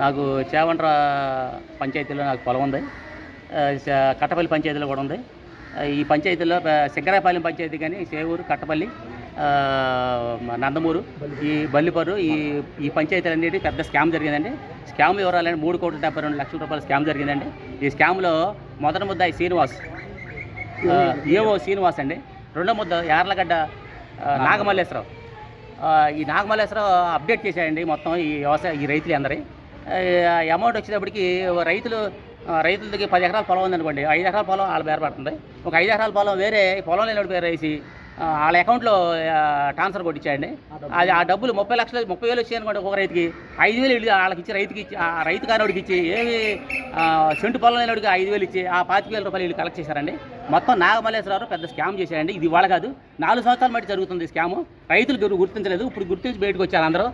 నాకు చేవండ్ర పంచాయతీలో నాకు పొలం ఉంది. కట్టపల్లి పంచాయతీలో కూడా ఉంది. ఈ పంచాయతీలో సింగరాయపాలెం పంచాయతీ కానీ చేవూరు, కట్టపల్లి, నందమూరు, ఈ బల్లిపర్రు, ఈ పంచాయతీలన్నిటి పెద్ద స్కామ్ జరిగిందండి. స్కామ్ వివరాలంటే 3,72,00,000 రూపాయల స్కామ్ జరిగిందండి. ఈ స్కామ్లో మొదటి ముద్దాయి శ్రీనివాస్, ఏవో శ్రీనివాస్ అండి. రెండో ముద్ద యార్లగడ్డ నాగమల్లేశ్వరరావు. ఈ నాగమల్లేశ్వరరావు అప్డేట్ చేశాడండి మొత్తం ఈ రైతులు అందరి అమౌంట్ వచ్చేటప్పటికి రైతులకి 10 ఎకరాల పొలం ఉందనుకోండి, 5 ఎకరాల పొలం వాళ్ళ పేరు పడుతుంది. ఒక 5 ఎకరాల పొలం వేరే పొలం లేని పేరు వేసి వాళ్ళ అకౌంట్లో ట్రాన్స్ఫర్ కొట్టించాయండి. అది ఆ డబ్బులు 30,000 వచ్చాయి అనుకోండి. ఒక రైతుకి 5,000 వాళ్ళకి ఇచ్చి రైతుకి ఇచ్చి, ఆ రైతు కానివాడికి ఇచ్చి, ఏమి సెంటు పొలం లేనివాడికి 5,000 ఇచ్చి ఆ 25,000 రూపాయలు వీళ్ళు కలెక్ట్ చేశారండి. మొత్తం నాగమల్లేశ్వరరావు పెద్ద స్కామ్ చేశారండి. ఇది వాళ్ళ కాదు, 4 సంవత్సరాల మట్టి జరుగుతుంది స్కాము. రైతులు గుర్తించలేదు. ఇప్పుడు గుర్తించి బయటకు వచ్చారు అందరూ.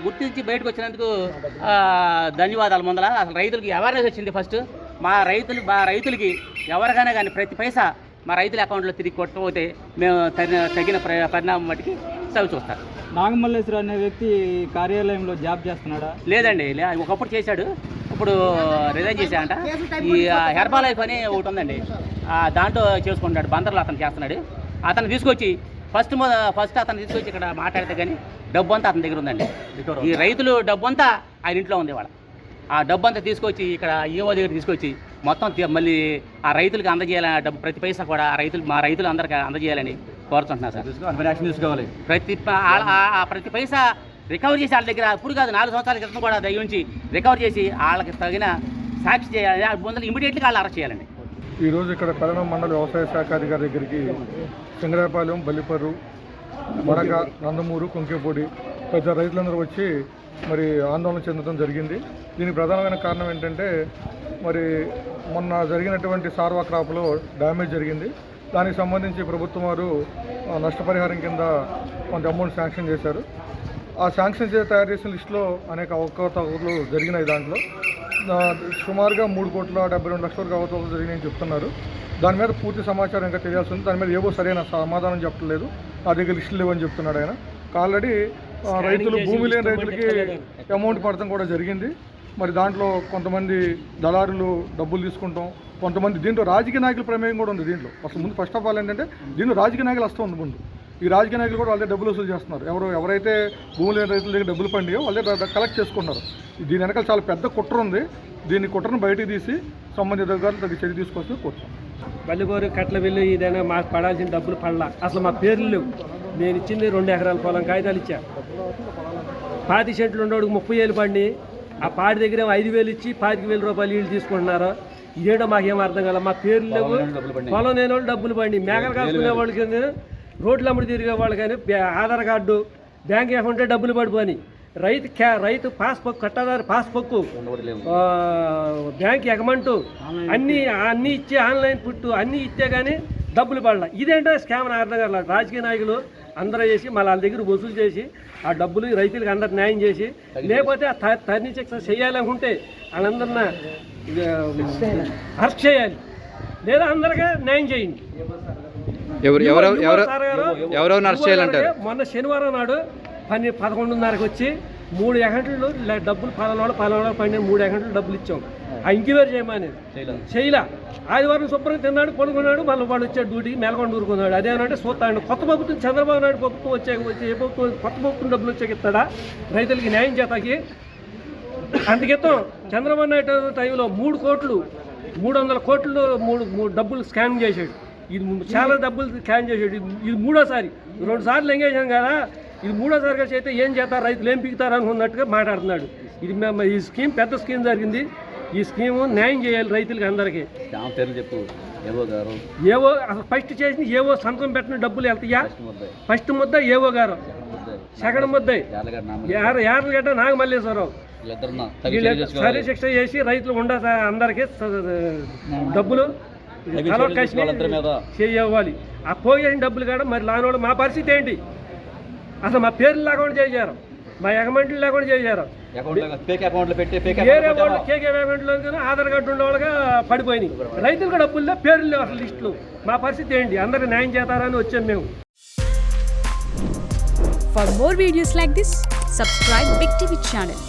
గుర్తించి బయటకు వచ్చినందుకు ధన్యవాదాలు. ముందర అసలు రైతులకి అవేర్నెస్ వచ్చింది. ఫస్ట్ మా రైతులకి ఎవరికైనా కానీ ప్రతి పైసా మా రైతుల అకౌంట్లో తిరిగి కొట్టకపోతే మేము తగిన పరిణామం మటుకి చవి చూస్తారు. నాగమల్లేశ్వర అనే వ్యక్తి కార్యాలయంలో జాబ్ చేస్తున్నాడా? లేదండి, ఒకప్పుడు చేశాడు, ఇప్పుడు రిజైన్ చేశాడంట. ఈ హెర్బల్ లైఫ్ అని ఒకటి ఉందండి, దాంట్లో చేసుకుంటాడు. బందర్లో అతను చేస్తున్నాడు. అతను తీసుకొచ్చి ఫస్ట్ అతను తీసుకొచ్చి ఇక్కడ మాట్లాడితే కానీ డబ్బు అంతా అతని దగ్గర ఉందండి. ఈ రైతులు డబ్బు అంతా ఆయన ఇంట్లో ఉంది. వాళ్ళ ఆ డబ్బు అంతా తీసుకొచ్చి ఇక్కడ ఈఓ దగ్గర తీసుకొచ్చి మొత్తం మళ్ళీ ఆ రైతులకు అందజేయాలని, డబ్బు ప్రతి పైసా కూడా మా రైతులు అందరికీ అందజేయాలని కోరుతుంటున్నారు సార్. యాక్షన్ తీసుకోవాలి. ప్రతి పైసా రికవర్ చేసి వాళ్ళ దగ్గర ఇప్పుడు కాదు, 4 సంవత్సరాల క్రితం కూడా దగ్గర నుంచి రికవర్ చేసి వాళ్ళకి తగిన సాక్షి చేయాలి. ముందు ఇమీడియట్గా వాళ్ళు అరెస్ట్ చేయాలండి. ఈరోజు ఇక్కడ పలనం మండల వ్యవసాయ శాఖ అధికారి దగ్గరికి సింగరాయపాలెం, బల్లిపర్రు, మడక, నందమూరు, కుంకేపూడి పెద్ద రైతులందరూ వచ్చి మరి ఆందోళన చెందడం జరిగింది. దీనికి ప్రధానమైన కారణం ఏంటంటే మరి మొన్న జరిగినటువంటి సార్వా క్రాప్లో డ్యామేజ్ జరిగింది. దానికి సంబంధించి ప్రభుత్వం వారు నష్టపరిహారం కింద కొంత అమౌంట్ శాంక్షన్ చేశారు. ఆ శాంక్షన్ చేసి తయారు చేసిన లిస్టులో అనేక అవకతవకలు జరిగినాయి. దాంట్లో సుమారుగా 3,72,00,000 వరకు అవకతవకలు జరిగినాయని చెప్తున్నారు. దాని మీద పూర్తి సమాచారం ఇంకా తెలియాల్సి ఉంది. దాని మీద ఏవో సరైన సమాధానం చెప్పలేదు. నా దగ్గర లిస్టులు లేవని చెప్తున్నాడు ఆయన. ఆల్రెడీ రైతులు, భూమి లేని రైతులకి అమౌంట్ పడటం కూడా జరిగింది. మరి దాంట్లో కొంతమంది దళారులు డబ్బులు తీసుకుంటాం, కొంతమంది దీంట్లో రాజకీయ నాయకుల ప్రమేయం కూడా ఉంది. దీంట్లో అసలు ఫస్ట్ ఆఫ్ ఆల్ ఏంటంటే దీంట్లో రాజకీయ నాయకులు వస్తూ ఉంది. ముందు ఈ రాజకీయ నాయకులు కూడా వాళ్ళే డబ్బులు వసూలు చేస్తున్నారు. ఎవరైతే భూమి లేని రైతుల దగ్గర డబ్బులు పండియో వాళ్ళే కలెక్ట్ చేసుకున్నారు. దీని వెనకాల చాలా పెద్ద కుట్ర ఉంది. దీన్ని కుట్రను బయటికి తీసి సంబంధిత అధికారులు తగ్గ చర్య తీసుకొస్తే కూర్చోం. బల్లిగోరు, కట్లవెల్లి ఏదైనా మాకు పడాల్సిన డబ్బులు పడలా. అసలు మా పేర్లు లేవు. నేను ఇచ్చింది 2 ఎకరాల పొలం, కాగితాలు ఇచ్చా. 20 సెంట్లు ఉండేవాడికి 30,000 పండి, ఆ పాడి దగ్గర 5,000 ఇచ్చి 25,000 రూపాయలు వీళ్ళు తీసుకుంటున్నారు. ఇదేటో మాకేం అర్థం కాల. మా పేర్లు లేవు, పొలం లేని వాళ్ళు డబ్బులు పండి, మేకలు కాసుకునే వాళ్ళకి, రోడ్లు అమ్ముడు తిరిగే వాళ్ళు కానీ ఆధార్ కార్డు, బ్యాంక్ అకౌంటే డబ్బులు పడిపోయి, రైతు పాస్బుక్, కట్టాదారు పాస్బుక్, బ్యాంక్ అకౌంట్ అన్నీ ఇచ్చి, ఆన్లైన్ పుట్టు అన్నీ ఇచ్చే కానీ డబ్బులు పడాల. ఇదేంటో స్కామ్ అని అర్థం కాదు. రాజకీయ నాయకులు అందరూ చేసి మళ్ళీ వాళ్ళ దగ్గర వసూలు చేసి ఆ డబ్బులు రైతులకు అందరు న్యాయం చేసి, లేకపోతే తన్ని శిక్ష చేయాలనుకుంటే వాళ్ళందరినీ అరెస్ట్ చేయాలి, లేదా అందరికీ న్యాయం చేయండి. మొన్న శనివారం నాడు 11:30కి వచ్చి 3 అకౌంట్లు డబ్బులు పలానాడు పండి 3 అకౌంట్లు డబ్బులు ఇచ్చాం. ఆ ఇంక్వైరీ చేయమని చేయలా. ఆదివారం శుభ్రంగా తిన్నాడు, పడుకున్నాడు. మళ్ళీ వాడు వచ్చాడు డ్యూటీకి, మేలకొండ ఊరుకున్నాడు. అదేమంటే చూస్తాడు. కొత్త ప్రభుత్వం, చంద్రబాబు నాయుడు ప్రభుత్వం వచ్చి ఏ ప్రభుత్వం కొత్త ప్రభుత్వం డబ్బులు వచ్చాక ఇస్తాడా రైతులకి న్యాయం చేతాకి? అందుకెత్తాం. చంద్రబాబు నాయుడు టైంలో 300 కోట్లు డబ్బులు స్కామ్ చేశాడు. ఇది చాలా డబ్బులు స్కామ్ చేశాడు. ఇది 3వ సారి. 2 సార్లు ఎంగేజాం కదా, ఇది 3వ సారిగా చేస్తే ఏం చేస్తారు, రైతులు ఏం పీకుతారు అనుకున్నట్టుగా మాట్లాడుతున్నాడు. ఇది ఈ స్కీమ్ పెద్ద స్కీమ్ జరిగింది. ఈ స్కీము న్యాయం చేయాలి రైతులకి అందరికీ. ఏవో అసలు ఫస్ట్ చేసి ఏవో సంతకం పెట్టిన డబ్బులు వెళ్తాయా? ఫస్ట్ ముద్ద ఏవో గారు, సెకండ్ ముద్ద యార్లగడ్డ నాగమల్లేశ్వరరావు. సరి శిక్ష చేసి రైతులు అందరికీ డబ్బులు చేయాలి. ఆ పోయేసిన డబ్బులు కూడా మరి లానోళ్ళు మా పరిస్థితి ఏంటి? అసలు మా పేర్లు లేకుండా చేశారు, మా అకౌంట్లు లేకుండా చేశారు. వేరే వాళ్ళు కేకే అకౌంట్లో ఆధార్ కార్డు ఉండే వాళ్ళగా పడిపోయినాయి. రైతులకు డబ్బుల్లో పేర్లు లేవు అసలు లిస్టులు. మా పరిస్థితి ఏంటి? అందరికి న్యాయం చేస్తారని వచ్చాం మేము. For more videos like this, subscribe Big TV channel.